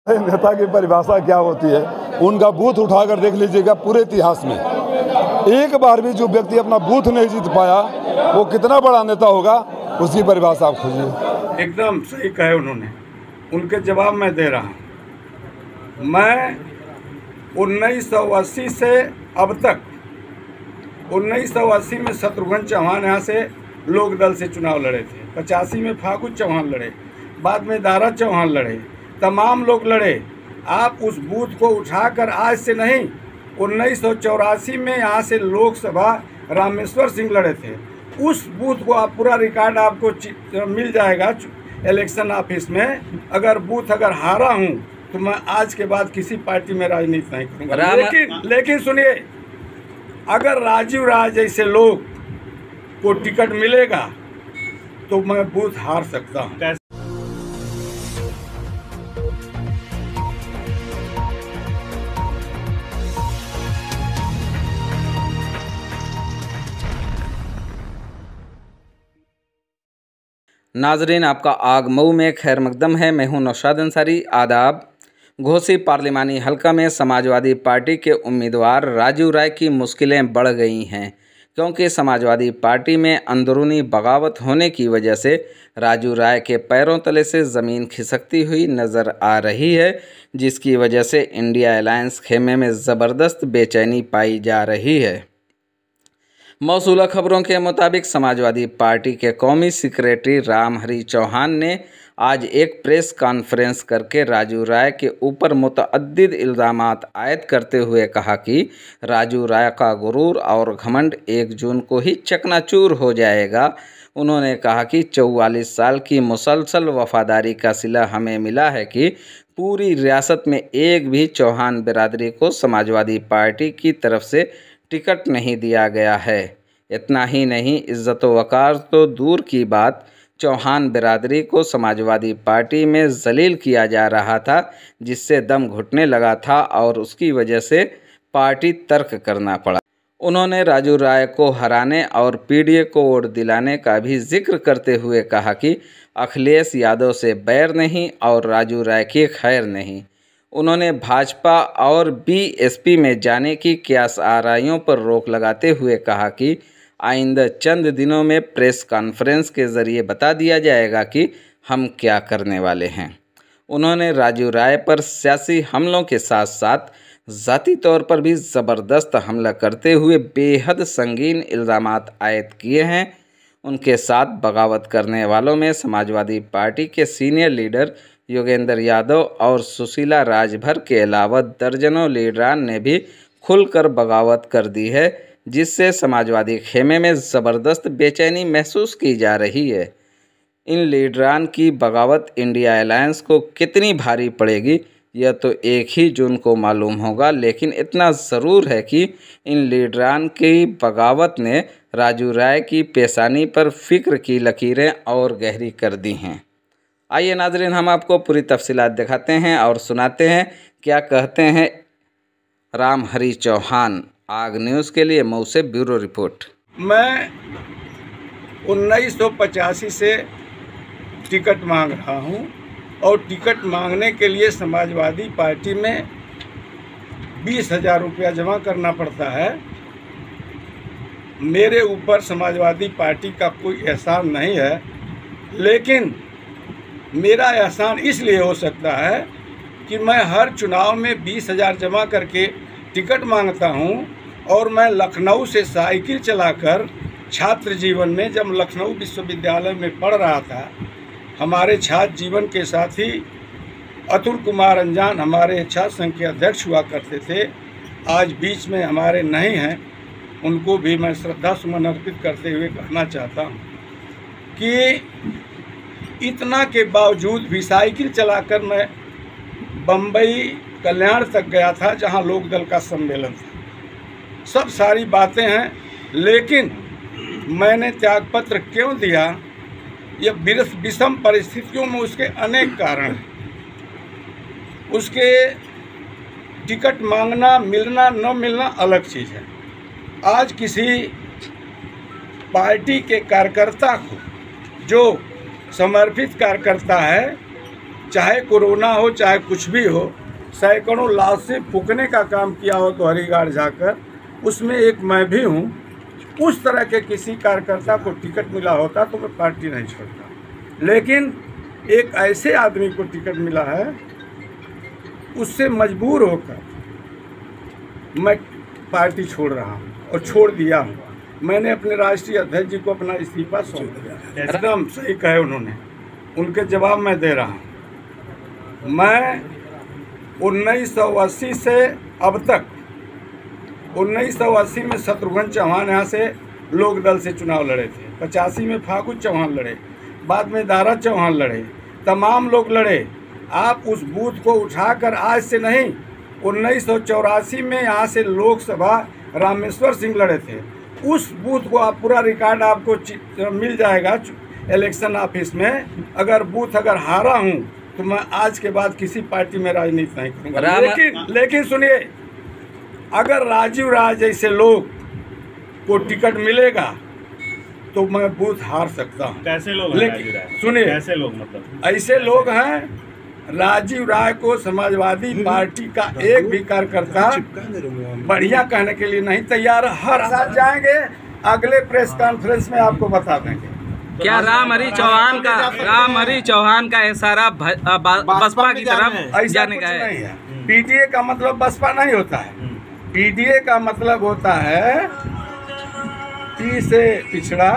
नेता की परिभाषा क्या होती है, उनका बूथ उठाकर देख लीजिएगा। पूरे इतिहास में एक बार भी जो व्यक्ति अपना बूथ नहीं जीत पाया वो कितना बड़ा नेता होगा, उसकी परिभाषा आप खोजिए। एकदम सही कहे उन्होंने, उनके जवाब मैं दे रहा हूँ। मैं 1980 से अब तक 1980 में शत्रुघ्न चौहान यहाँ से लोक दल से चुनाव लड़े थे, 85 में फागु चौहान लड़े, बाद में दारा चौहान लड़े, तमाम लोग लड़े। आप उस बूथ को उठाकर आज से नहीं, 1984 में यहाँ से लोकसभा रामेश्वर सिंह लड़े थे, उस बूथ को आप पूरा रिकॉर्ड आपको मिल जाएगा इलेक्शन ऑफिस में। अगर हारा हूँ तो मैं आज के बाद किसी पार्टी में राजनीति नहीं करूँगा। लेकिन सुनिए, अगर राजीव राय जैसे लोग को टिकट मिलेगा तो मैं बूथ हार सकता हूँ। नाजरीन, आपका आग मऊ में खैर मकदम है। मैं हूं नौशाद अंसारी। आदाब। घोसी पार्लिमानी हलका में समाजवादी पार्टी के उम्मीदवार राजीव राय की मुश्किलें बढ़ गई हैं, क्योंकि समाजवादी पार्टी में अंदरूनी बगावत होने की वजह से राजीव राय के पैरों तले से ज़मीन खिसकती हुई नज़र आ रही है, जिसकी वजह से इंडिया अलायंस खेमे में ज़बरदस्त बेचैनी पाई जा रही है। मौसूला खबरों के मुताबिक समाजवादी पार्टी के कौमी सेक्रेटरी रामहरि चौहान ने आज एक प्रेस कॉन्फ्रेंस करके राजीव राय के ऊपर मुतअद्दिद इल्ज़ामात आयद करते हुए कहा कि राजीव राय का गुरूर और घमंड 1 जून को ही चकनाचूर हो जाएगा। उन्होंने कहा कि 44 साल की मुसलसल वफादारी का सिला हमें मिला है कि पूरी रियासत में एक भी चौहान बिरादरी को समाजवादी पार्टी की तरफ से टिकट नहीं दिया गया है। इतना ही नहीं, इज्जत व वक़ार तो दूर की बात, चौहान बिरादरी को समाजवादी पार्टी में जलील किया जा रहा था, जिससे दम घुटने लगा था और उसकी वजह से पार्टी तर्क करना पड़ा। उन्होंने राजीव राय को हराने और पीडीए को वोट दिलाने का भी जिक्र करते हुए कहा कि अखिलेश यादव से बैर नहीं और राजीव राय की खैर नहीं। उन्होंने भाजपा और बीएसपी में जाने की क्यास आराइयों पर रोक लगाते हुए कहा कि आइंदा चंद दिनों में प्रेस कॉन्फ्रेंस के ज़रिए बता दिया जाएगा कि हम क्या करने वाले हैं। उन्होंने राजीव राय पर सियासी हमलों के साथ साथ ज़ाती तौर पर भी ज़बरदस्त हमला करते हुए बेहद संगीन इल्ज़ामात आयद किए हैं। उनके साथ बगावत करने वालों में समाजवादी पार्टी के सीनियर लीडर योगेंद्र यादव और सुशीला राजभर के अलावा दर्जनों लीडरान ने भी खुलकर बगावत कर दी है, जिससे समाजवादी खेमे में ज़बरदस्त बेचैनी महसूस की जा रही है। इन लीडरान की बगावत इंडिया अलायंस को कितनी भारी पड़ेगी यह तो 1 ही जून को मालूम होगा, लेकिन इतना ज़रूर है कि इन लीडरान की बगावत ने राजीव राय की पेशानी पर फ़िक्र की लकीरें और गहरी कर दी हैं। आइए नाज़रीन, हम आपको पूरी तफसीलात दिखाते हैं और सुनाते हैं क्या कहते हैं रामहरि चौहान। आग न्यूज़ के लिए मऊ से ब्यूरो रिपोर्ट। मैं 1985 से टिकट मांग रहा हूं और टिकट मांगने के लिए समाजवादी पार्टी में 20,000 रुपया जमा करना पड़ता है। मेरे ऊपर समाजवादी पार्टी का कोई एहसान नहीं है, लेकिन मेरा एहसान इसलिए हो सकता है कि मैं हर चुनाव में 20,000 जमा करके टिकट मांगता हूं और मैं लखनऊ से साइकिल चलाकर छात्र जीवन में, जब लखनऊ विश्वविद्यालय में पढ़ रहा था, हमारे छात्र जीवन के साथी अतुल कुमार अंजान हमारे छात्र संघ के अध्यक्ष हुआ करते थे, आज बीच में हमारे नहीं हैं। उनको भी मैं श्रद्धा सुमन अर्पित करते हुए कहना चाहता हूं कि इतना के बावजूद भी साइकिल चलाकर मैं बम्बई कल्याण तक गया था, जहां लोकदल का सम्मेलन था। सब सारी बातें हैं, लेकिन मैंने त्यागपत्र क्यों दिया, यह विषम परिस्थितियों में उसके अनेक कारण हैं। उसके टिकट मांगना, मिलना न मिलना अलग चीज़ है। आज किसी पार्टी के कार्यकर्ता को, जो समर्पित कार्यकर्ता है, चाहे कोरोना हो चाहे कुछ भी हो, सैकड़ों लाशें फूकने का काम किया हो तो हरिघाट जाकर, उसमें एक मैं भी हूँ। उस तरह के किसी कार्यकर्ता को टिकट मिला होता तो मैं पार्टी नहीं छोड़ता, लेकिन एक ऐसे आदमी को टिकट मिला है, उससे मजबूर होकर मैं पार्टी छोड़ रहा हूँ और छोड़ दिया हूँ। मैंने अपने राष्ट्रीय अध्यक्ष जी को अपना इस्तीफा सौंप दिया। एकदम सही कहे उन्होंने, उनके जवाब मैं दे रहा हूँ। मैं 1980 से अब तक, 1980 में शत्रुघ्न चौहान यहाँ से लोक दल से चुनाव लड़े थे, 85 में फागु चौहान लड़े, बाद में दारा चौहान लड़े, तमाम लोग लड़े। आप उस बूथ को उठाकर आज से नहीं, 1984 में यहाँ से लोकसभा रामेश्वर सिंह लड़े थे, उस बूथ को आप पूरा रिकॉर्ड आपको मिल जाएगा इलेक्शन ऑफिस में। अगर बूथ अगर हारा हूँ तो मैं आज के बाद किसी पार्टी में राजनीति नहीं करूँगा। लेकिन सुनिए, अगर राजीव राय जैसे लोग को टिकट मिलेगा तो मैं बूथ हार सकता हूँ। कैसे लोग? लेकिन सुनिए, कैसे लोग? मतलब ऐसे लोग हैं, राजीव राय को समाजवादी पार्टी का एक भी कार्यकर्ता बढ़िया कहने के लिए नहीं तैयार। हर साथ जाएंगे, अगले प्रेस कॉन्फ्रेंस में आपको बता देंगे। क्या रामहरि चौहान का इशारा बसपा की तरफ जाने का है? पीडीए का मतलब बसपा नहीं होता है। पीडीए का मतलब होता है पी से पिछड़ा,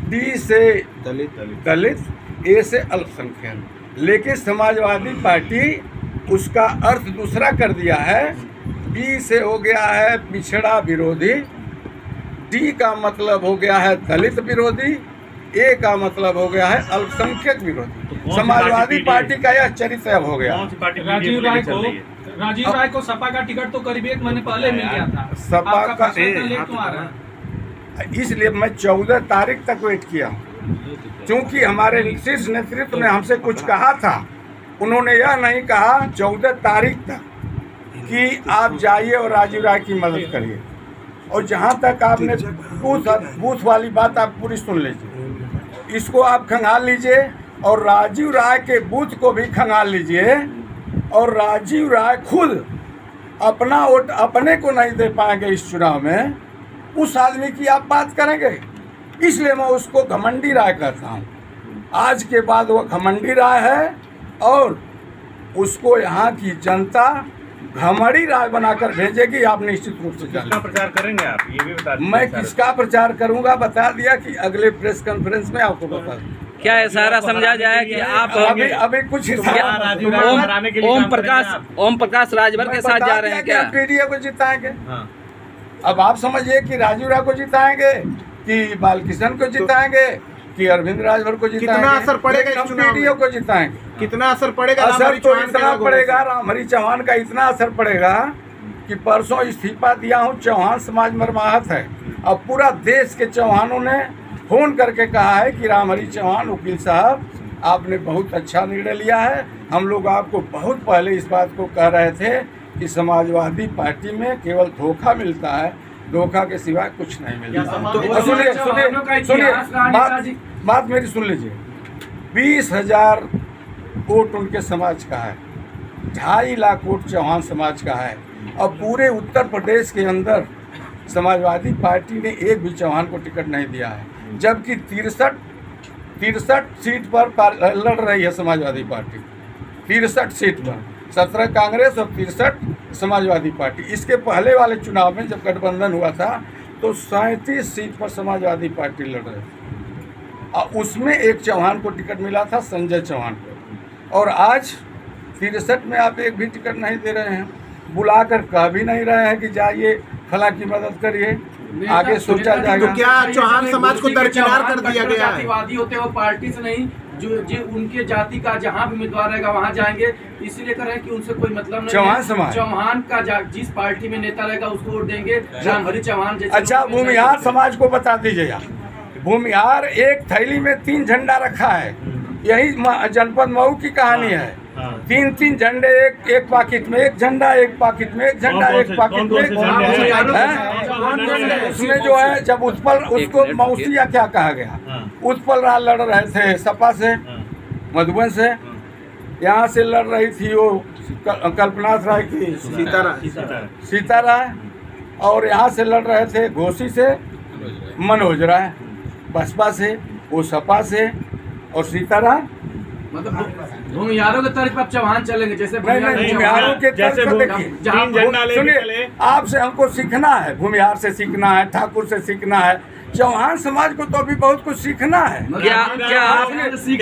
डी से दलित, ए से अल्पसंख्यक। लेकिन समाजवादी पार्टी उसका अर्थ दूसरा कर दिया है। बी से हो गया है पिछड़ा विरोधी, डी का मतलब हो गया है दलित विरोधी, ए का मतलब हो गया है अल्पसंख्यक विरोधी। समाजवादी पार्टी का यह चरित्र अब हो गया। राजीव राय को सपा का टिकट तो करीब 1 महीने पहले मिल गया था। सपा का इसलिए मैं 14 तारीख तक वेट किया हूँ, क्योंकि हमारे शीर्ष नेतृत्व ने हमसे कुछ कहा था। उन्होंने यह नहीं कहा 14 तारीख तक कि आप जाइए और राजीव राय की मदद करिए। और जहाँ तक आपने बूथ वाली बात आप पूरी सुन लीजिए, इसको आप खंगाल लीजिए और राजीव राय के बूथ को भी खंगाल लीजिए। और राजीव राय खुद अपना वोट अपने को नहीं दे पाएंगे इस चुनाव में, उस आदमी की आप बात करेंगे। इसलिए मैं उसको घमंडी राय कहता हूँ। आज के बाद वो घमंडी राय है और उसको यहाँ की जनता घमंडी राय बनाकर भेजेगी। आप निश्चित रूप से किसका प्रचार करेंगे आप, ये भी बता दीजिए। मैं किसका प्रचार करूँगा बता दिया कि अगले प्रेस कॉन्फ्रेंस में आपको बता दूँ। क्या इशारा समझा जाए कि आप अभी कुछ ओम प्रकाश राजभर के साथ जा रहे हैं? क्या पीडीए को जिताएंगे? अब आप समझिए कि राजीव राय को जिताएंगे कि बालकृष्ण को जिताएंगे कि अरविंद राजभर को जिताएंगे। कितना असर पड़ेगा इस चुनाव में? को जिताएंगे। कितना असर पड़ेगा? असर तो इतना पड़ेगा, रामहरि चौहान का इतना असर पड़ेगा कि परसों इस्तीफा दिया हूँ, चौहान समाज मरमाहत है। अब पूरा देश के चौहानों ने फोन करके कहा है कि रामहरि चौहान वकील साहब, आपने बहुत अच्छा निर्णय लिया है। हम लोग आपको बहुत पहले इस बात को कह रहे थे कि समाजवादी पार्टी में केवल धोखा मिलता है, धोखा के सिवाय कुछ नहीं मिलता। तो सुनिए बात मेरी सुन लीजिए। 20,000 वोट उनके समाज का है, 2.5 लाख वोट चौहान समाज का है। अब पूरे उत्तर प्रदेश के अंदर समाजवादी पार्टी ने एक भी चौहान को टिकट नहीं दिया है, जबकि 63 सीट पर लड़ रही है समाजवादी पार्टी। 63 सीट पर 17 कांग्रेस और 63 समाजवादी पार्टी। इसके पहले वाले चुनाव में जब गठबंधन हुआ था तो 37 सीट पर समाजवादी पार्टी लड़ रही थी और उसमें एक चौहान को टिकट मिला था, संजय चौहान को। और आज 63 में आप एक भी टिकट नहीं दे रहे हैं, बुलाकर कह भी नहीं रहे हैं कि जाइए फला की मदद करिए, आगे सोचा जाएगा। तो क्या चौहान समाज को दरकिनार कर दिया गया है? जातिवादी होते हैं, वो पार्टी से नहीं, जो उनके जाति का जहाँ भी उम्मीदवार रहेगा वहाँ जाएंगे, इसीलिए कर रहे हैं कि उनसे कोई मतलब नहीं। चौहान समाज, चौहान का जिस पार्टी में नेता रहेगा उसको वोट देंगे। रामहरि चौहान जैसे। अच्छा, भूमिहार समाज को बता दीजिए आप। भूमिहार एक थैली में 3 झंडा रखा है, यही जनपद मऊ की कहानी है। 3 झंडे, एक पॉकेट में एक झंडा, एक पॉकेट में एक झंडा, एक पॉकेट में उसमें जो है जब उत्पल, उसको मौसिया क्या कहा गया, उत्पल राय लड़ रहे थे सपा से, मधुबन से, यहाँ से लड़ रही थी वो कल्पनाथ राय की सीता राय, और यहाँ से लड़ रहे थे घोसी से मनोज राय, बसपा से, वो सपा से और सीता राय। मतलब भूमिहारों के तर्ज पर चौहान चलेंगे, जैसे भूमिहारों के तर्ज पर देखिए, सुनिए, आपसे हमको सीखना है, भूमिहार से सीखना है, ठाकुर से सीखना है, चौहान समाज को तो अभी बहुत कुछ सीखना है। क्या आपने राजू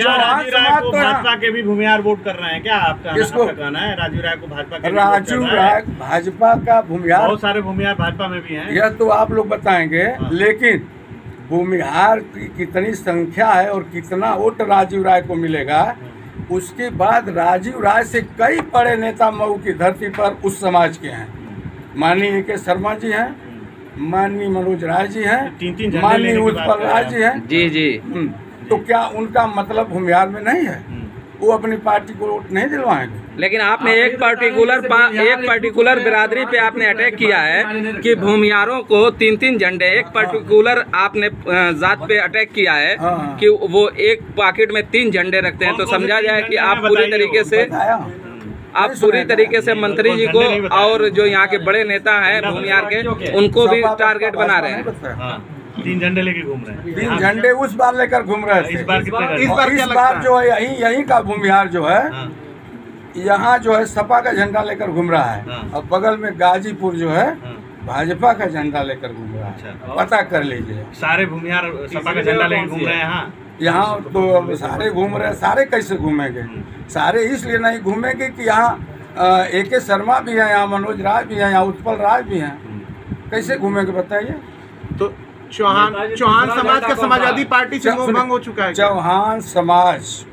राय को भाजपा के भी भूमिहार वोट कर रहे हैं क्या? आपका कहना है राजू राय को भाजपा के? राजू राय भाजपा का भूमिहार, बहुत सारे भूमिहार भाजपा में भी हैं, यह तो आप लोग बताएंगे। लेकिन भूमिहार की कितनी संख्या है और कितना वोट राजू राय को मिलेगा, उसके बाद राजू राय से कई बड़े नेता मऊ की धरती पर उस समाज के हैं। माननीय के शर्मा जी हैं, माननीय मनोज राय जी हैं, माननीय उत्पल राय जी हैं। जी। तो क्या उनका मतलब भूमिहार में नहीं है? वो अपनी पार्टी को वोट नहीं दिलवाएंगे। लेकिन आपने एक पर्टिकुलर बिरादरी पे आपने अटैक किया है कि भूमिहारों को 3-3 झंडे, एक पर्टिकुलर आपने जात पे अटैक किया है कि वो एक पॉकेट में 3 झंडे रखते हैं। तो समझा जाए कि आप पूरी तरीके से मंत्री जी को और जो यहाँ के बड़े नेता हैं भूमिहार के, उनको भी टारगेट बना रहे हैं। 3 झंडे लेके घूम रहे हैं। 3 झंडे उस बार लेकर घूम रहे थे। इस बार जो है यही का भूमिहार जो है यहाँ जो है सपा का झंडा लेकर घूम रहा है, और बगल में गाजीपुर जो है भाजपा का झंडा लेकर घूम रहा है। पता कर लीजिए, सारे भूमिहार सपा का झंडा लेकर घूम रहे हैं यहाँ। तो सारे घूम रहे हैं। सारे कैसे घूमेंगे? सारे इसलिए नहीं घूमेंगे कि यहाँ AK शर्मा भी है, यहाँ मनोज राय भी है, यहाँ उत्पल राय भी हैं। कैसे घूमेंगे बताइए? तो चौहान समाज का समाजवादी पार्टी से मोह भंग हो चुका है। चौहान समाज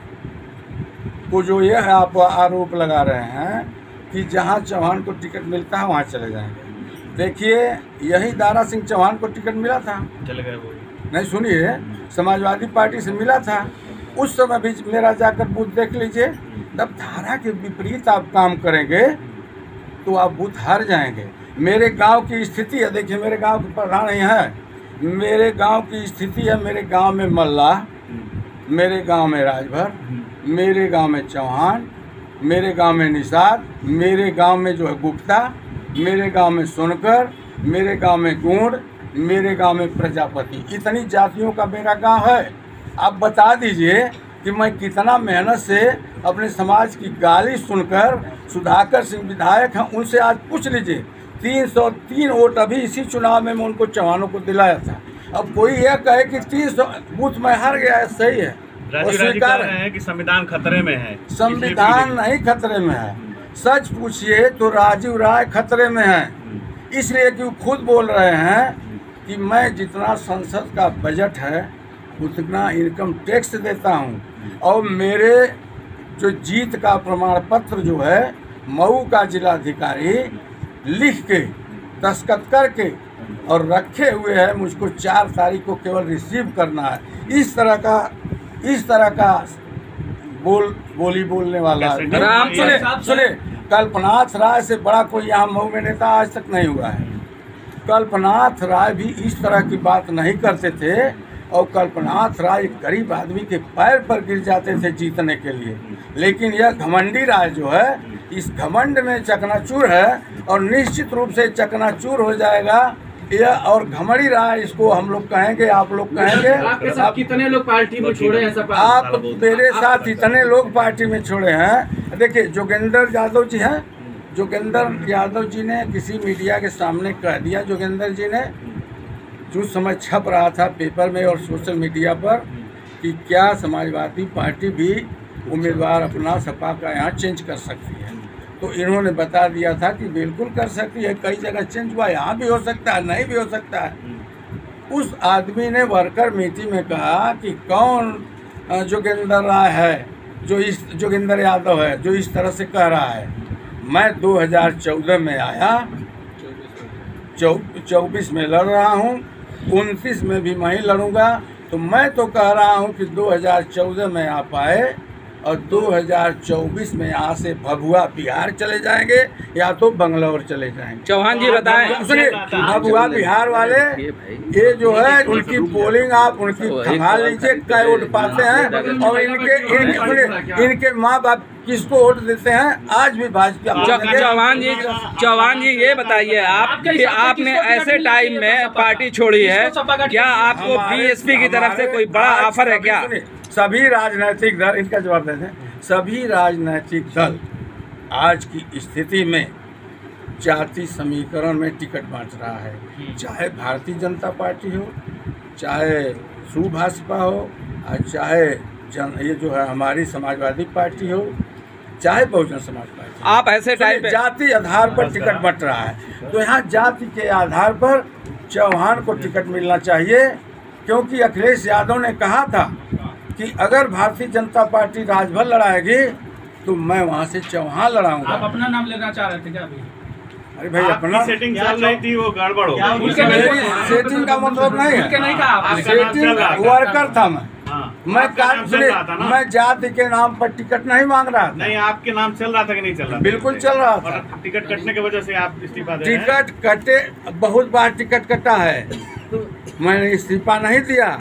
को जो ये आप आरोप लगा रहे हैं कि जहाँ चौहान को टिकट मिलता है वहाँ चले जाएंगे। देखिए, यही दारा सिंह चौहान को टिकट मिला था, चले गए वो। नहीं सुनिए, समाजवादी पार्टी से मिला था। उस समय भी मेरा जाकर बूथ देख लीजिए। जब धारा के विपरीत आप काम करेंगे तो आप बूथ हार जाएंगे। मेरे गांव की स्थिति है, देखिए, मेरे गांव के प्रधान ही है। मेरे गांव की स्थिति है, मेरे गांव में मल्ला, मेरे गांव में राजभर, मेरे गांव में चौहान, मेरे गांव में निषाद, मेरे गांव में जो है गुप्ता, मेरे गांव में सोनकर, मेरे गांव में गुण, मेरे गांव में प्रजापति। इतनी जातियों का मेरा गांव है। आप बता दीजिए कि मैं कितना मेहनत से अपने समाज की गाली सुनकर, सुधाकर सिंह विधायक हैं, उनसे आज पूछ लीजिए, 303 वोट अभी इसी चुनाव में मैं उनको चौहानों को दिलाया था। अब कोई यह कहे कि 300 बूथ में हार गया है, सही है, वो स्वीकार है कि संविधान खतरे में है। संविधान नहीं खतरे में है। सच पूछिए तो राजू राय खतरे में है, इसलिए कि वो खुद बोल रहे हैं कि मैं जितना संसद का बजट है उतना इनकम टैक्स देता हूं, और मेरे जो जीत का प्रमाण पत्र जो है मऊ का जिलाधिकारी लिख के दस्तखत करके और रखे हुए हैं, मुझको 4 तारीख को केवल रिसीव करना है। इस तरह का बोली बोलने वाला है। सुने, कल्पनाथ राय से बड़ा कोई यहाँ मऊ में नेता आज तक नहीं हुआ है। कल्पनाथ राय भी इस तरह की बात नहीं करते थे, और कल्पनाथ राय एक गरीब आदमी के पैर पर गिर जाते थे जीतने के लिए। लेकिन यह घमंडी राय जो है, इस घमंड में चकनाचूर है, और निश्चित रूप से चकनाचूर हो जाएगा यह। और घमंडी राय इसको हम लोग कहेंगे, आप लोग कहेंगे। आपके साथ कितने लोग पार्टी में छोड़े हैं? सब आप मेरे साथ इतने लोग पार्टी में छोड़े हैं। देखिए, जोगेंद्र यादव जी हैं, जोगेंद्र यादव जी ने किसी मीडिया के सामने कह दिया, जोगेंद्र जी ने जो समय छप रहा था पेपर में और सोशल मीडिया पर, कि क्या समाजवादी पार्टी भी उम्मीदवार अपना सपा का यहाँ चेंज कर सकती है। तो इन्होंने बता दिया था कि बिल्कुल कर सकती है, कई जगह चेंज हुआ, यहाँ भी हो सकता है, नहीं भी हो सकता है। उस आदमी ने वर्कर मीटिंग में कहा कि कौन जोगेंद्र राय है, जोगेंद्र यादव है जो इस तरह से कह रहा है। मैं 2014 में आया, 24 में लड़ रहा हूँ, 29 में भी मैं ही लड़ूंगा। तो मैं तो कह रहा हूँ कि 2014 में आप आए और 2024 में यहाँ से भभुआ बिहार चले जाएंगे या तो बंगलौर चले जाएंगे। चौहान जी बताएं। सुनिए, भभुआ बिहार वाले ये जो है उनकी पोलिंग आप उनकी संभाल लीजिए, कै वोट पाते हैं और इनके माँ बाप किसको वोट देते हैं आज भी भाजपा। चौहान जी ये बताइए आप कि आपने ऐसे टाइम में पार्टी छोड़ी है, क्या आपको बीएसपी की तरफ से कोई बड़ा ऑफर है क्या? सभी राजनीतिक दल, इनका जवाब देते हैं, सभी राजनीतिक दल आज की स्थिति में जाति समीकरण में टिकट बांट रहा है, चाहे भारतीय जनता पार्टी हो, चाहे सुभाषपा हो, और चाहे ये जो है हमारी समाजवादी पार्टी हो, चाहे बहुजन समाज पार्टी। आप ऐसे टाइम पे जाति आधार पर टिकट बंट रहा है, तो यहाँ जाति के आधार पर चौहान को टिकट मिलना चाहिए, क्योंकि अखिलेश यादव ने कहा था कि अगर भारतीय जनता पार्टी राजभर लड़ाएगी तो मैं वहाँ से चौहान लड़ाऊंगा। आप अपना नाम लेना चाह रहे थे क्या अभी? अरे भाई अपना सेटिंग चल रही थी, वो गड़बड़ हो गई। सेटिंग का मतलब नहीं है, सेटिंग वर्कर था मैं जाति के नाम पर टिकट नहीं मांग रहा था। नहीं, आपके नाम चल रहा था कि नहीं चल रहा था? बिल्कुल चल रहा था। टिकट कटने की वजह से आप इस्तीफा दे रहे हैं? टिकट कटे, बहुत बार टिकट कटा है, मैंने इस्तीफा नहीं दिया।